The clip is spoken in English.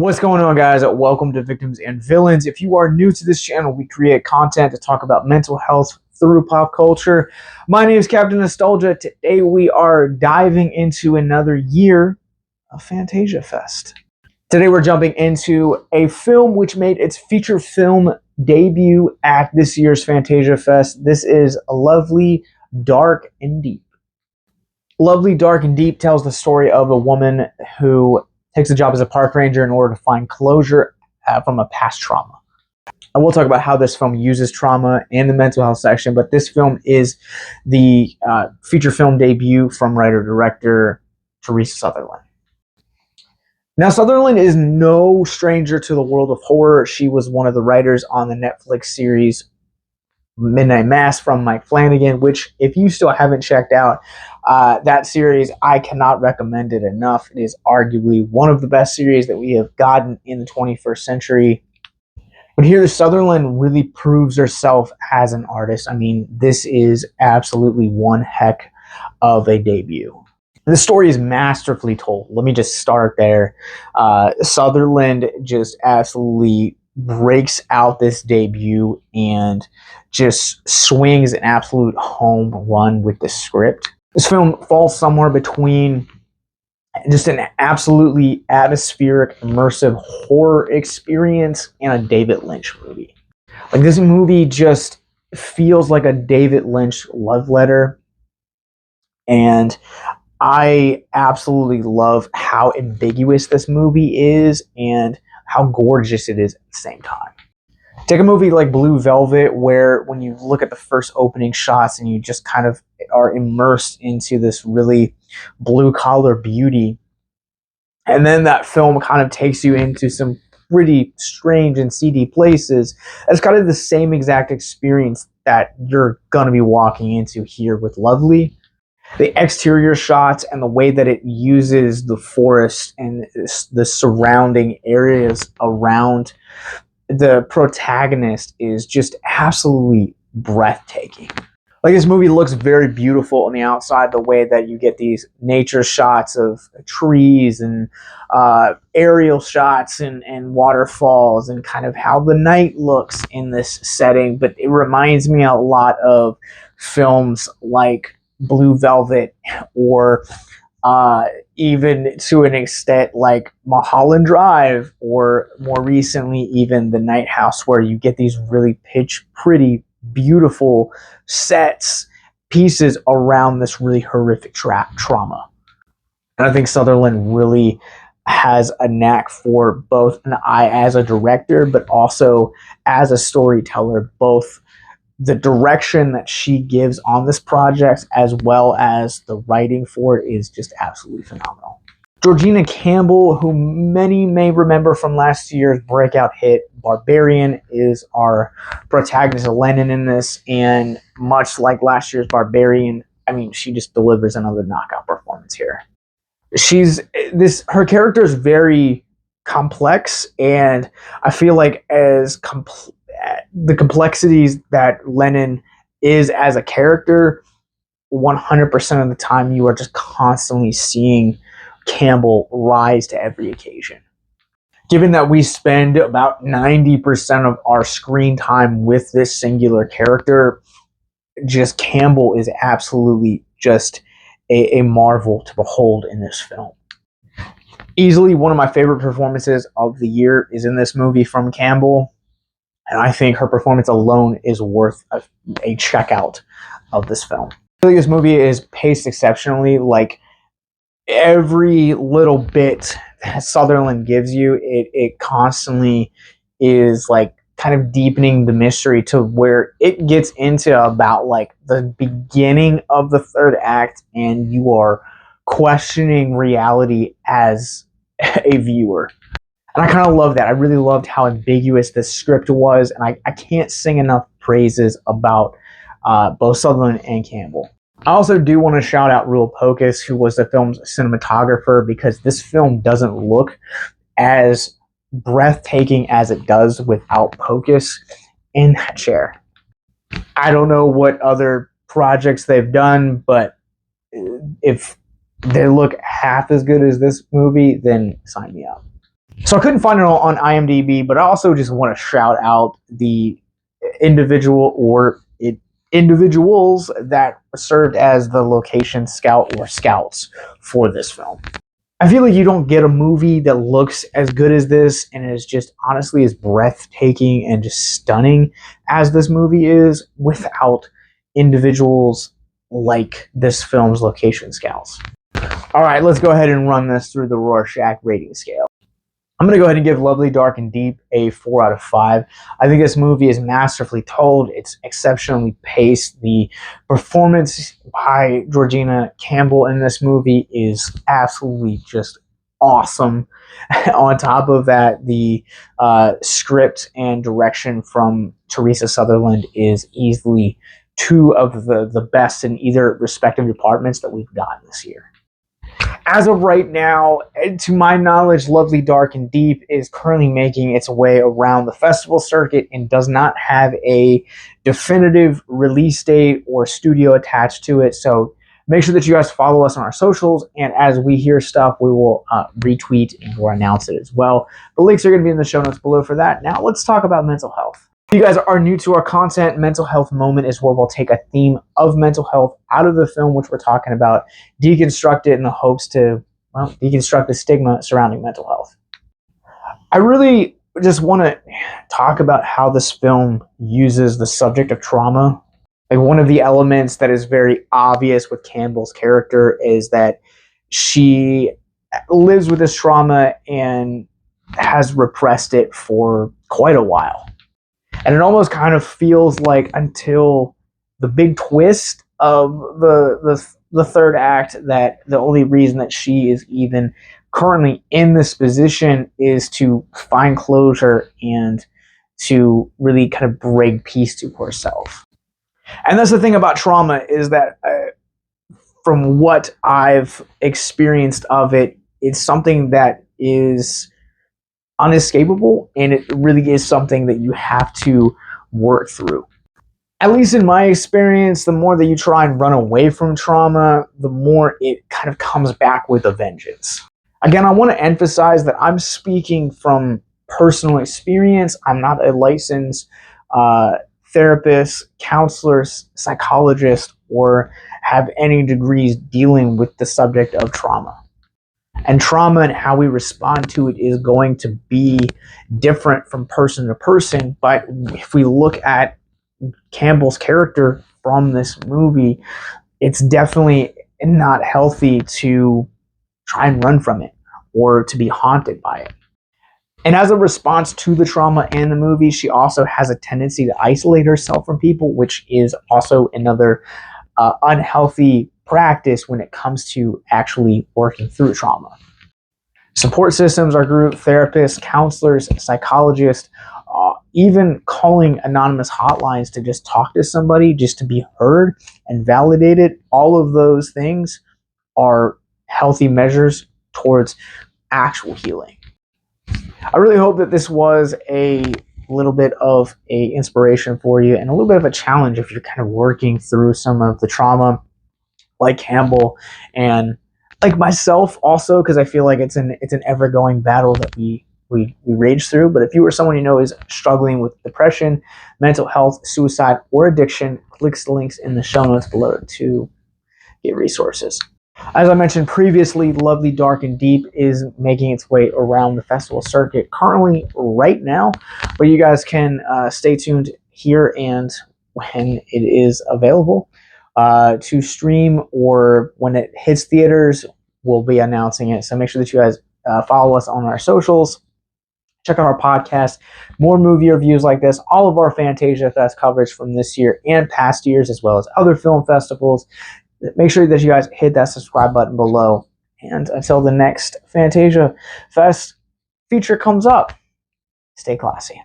What's going on, guys? Welcome to Victims and Villains. If you are new to this channel, we create content to talk about mental health through pop culture. My name is Captain Nostalgia. Today we are diving into another year of Fantasia Fest. Today we're jumping into a film which made its feature film debut at this year's Fantasia Fest. This is Lovely, Dark, and Deep. Lovely, Dark, and Deep tells the story of a woman who takes a job as a park ranger in order to find closure from a past trauma. I will talk about how this film uses trauma in the mental health section, but this film is the feature film debut from writer-director Teresa Sutherland. Now, Sutherland is no stranger to the world of horror. She was one of the writers on the Netflix series Midnight Mass from Mike Flanagan, which, if you still haven't checked out that series, I cannot recommend it enough. It is arguably one of the best series that we have gotten in the 21st century. But here, Sutherland really proves herself as an artist. I mean, this is absolutely one heck of a debut. The story is masterfully told. Let me just start there. Sutherland just absolutely breaks out this debut and just swings an absolute home run with the script. This film falls somewhere between just an absolutely atmospheric, immersive horror experience and a David Lynch movie. Like, this movie just feels like a David Lynch love letter, and I absolutely love how ambiguous this movie is and how gorgeous it is at the same time. Take a movie like Blue Velvet, where when you look at the first opening shots and you just kind of are immersed into this really blue-collar beauty, and then that film kind of takes you into some pretty strange and seedy places. That's kind of the same exact experience that you're going to be walking into here with Lovely. The exterior shots and the way that it uses the forest and the surrounding areas around the protagonist is just absolutely breathtaking. Like, this movie looks very beautiful on the outside, the way that you get these nature shots of trees and aerial shots and waterfalls, and kind of how the night looks in this setting. But it reminds me a lot of films like Blue Velvet, or even to an extent like Mulholland Drive, or more recently even The Night House, where you get these really pitch pretty beautiful sets pieces around this really horrific trauma. And I think Sutherland really has a knack for both an eye as a director, but also as a storyteller. Both the direction that she gives on this project, as well as the writing for it, is just absolutely phenomenal. Georgina Campbell, who many may remember from last year's breakout hit Barbarian, is our protagonist, Lennon, in this. And much like last year's Barbarian, I mean, she just delivers another knockout performance here. Her character is very complex, and I feel like the complexities that Lennon is as a character, 100% of the time you are just constantly seeing Campbell rise to every occasion. Given that we spend about 90% of our screen time with this singular character, just Campbell is absolutely just a marvel to behold in this film. Easily one of my favorite performances of the year is in this movie from Campbell. And I think her performance alone is worth a checkout of this film. I think this movie is paced exceptionally. Like, every little bit that Sutherland gives you, it constantly is like kind of deepening the mystery to where it gets into about like the beginning of the third act, and you are questioning reality as a viewer. And I kind of love that. I really loved how ambiguous this script was, and I can't sing enough praises about both Sutherland and Campbell. I also do want to shout out Rule Pocus, who was the film's cinematographer, because this film doesn't look as breathtaking as it does without Pocus in that chair. I don't know what other projects they've done, but if they look half as good as this movie, then sign me up. So I couldn't find it on IMDb, but I also just want to shout out the individual or individuals that served as the location scout or scouts for this film. I feel like you don't get a movie that looks as good as this and is just honestly as breathtaking and just stunning as this movie is without individuals like this film's location scouts. All right, let's go ahead and run this through the Rorschach rating scale. I'm going to go ahead and give Lovely, Dark, and Deep a 4 out of 5. I think this movie is masterfully told. It's exceptionally paced. The performance by Georgina Campbell in this movie is absolutely just awesome. On top of that, the script and direction from Teresa Sutherland is easily two of the best in either respective departments that we've gotten this year. As of right now, to my knowledge, Lovely, Dark, and Deep is currently making its way around the festival circuit and does not have a definitive release date or studio attached to it. So make sure that you guys follow us on our socials, and as we hear stuff, we will retweet and or announce it as well. The links are going to be in the show notes below for that. Now let's talk about mental health. If you guys are new to our content, Mental Health Moment is where we'll take a theme of mental health out of the film which we're talking about, deconstruct it in the hopes to, well, deconstruct the stigma surrounding mental health. I really just want to talk about how this film uses the subject of trauma. Like, one of the elements that is very obvious with Campbell's character is that she lives with this trauma and has repressed it for quite a while. And it almost kind of feels like until the big twist of the third act that the only reason that she is even currently in this position is to find closure and to really kind of bring peace to herself. And that's the thing about trauma, is that from what I've experienced of it, it's something that is unescapable, and it really is something that you have to work through. At least in my experience, the more that you try and run away from trauma, the more it kind of comes back with a vengeance. Again, I want to emphasize that I'm speaking from personal experience. I'm not a licensed therapist, counselor, psychologist, or have any degrees dealing with the subject of trauma. And trauma and how we respond to it is going to be different from person to person. But if we look at Campbell's character from this movie, it's definitely not healthy to try and run from it or to be haunted by it. And as a response to the trauma in the movie, she also has a tendency to isolate herself from people, which is also another unhealthy practice when it comes to actually working through trauma. Support systems are group therapists, counselors, psychologists, even calling anonymous hotlines to just talk to somebody, just to be heard and validated. All of those things are healthy measures towards actual healing. I really hope that this was a little bit of a inspiration for you and a little bit of a challenge if you're kind of working through some of the trauma like Campbell and like myself also, because I feel like it's an ever-going battle that we rage through. But if you or someone you know is struggling with depression, mental health, suicide, or addiction, click the links in the show notes below to get resources. As I mentioned previously, Lovely, Dark, and Deep is making its way around the festival circuit currently right now, but you guys can stay tuned here, and when it is available to stream or when it hits theaters, we'll be announcing it. So make sure that you guys follow us on our socials. Check out our podcast, more movie reviews like this, all of our Fantasia Fest coverage from this year and past years, as well as other film festivals. Make sure that you guys hit that subscribe button below. And until the next Fantasia Fest feature comes up, stay classy.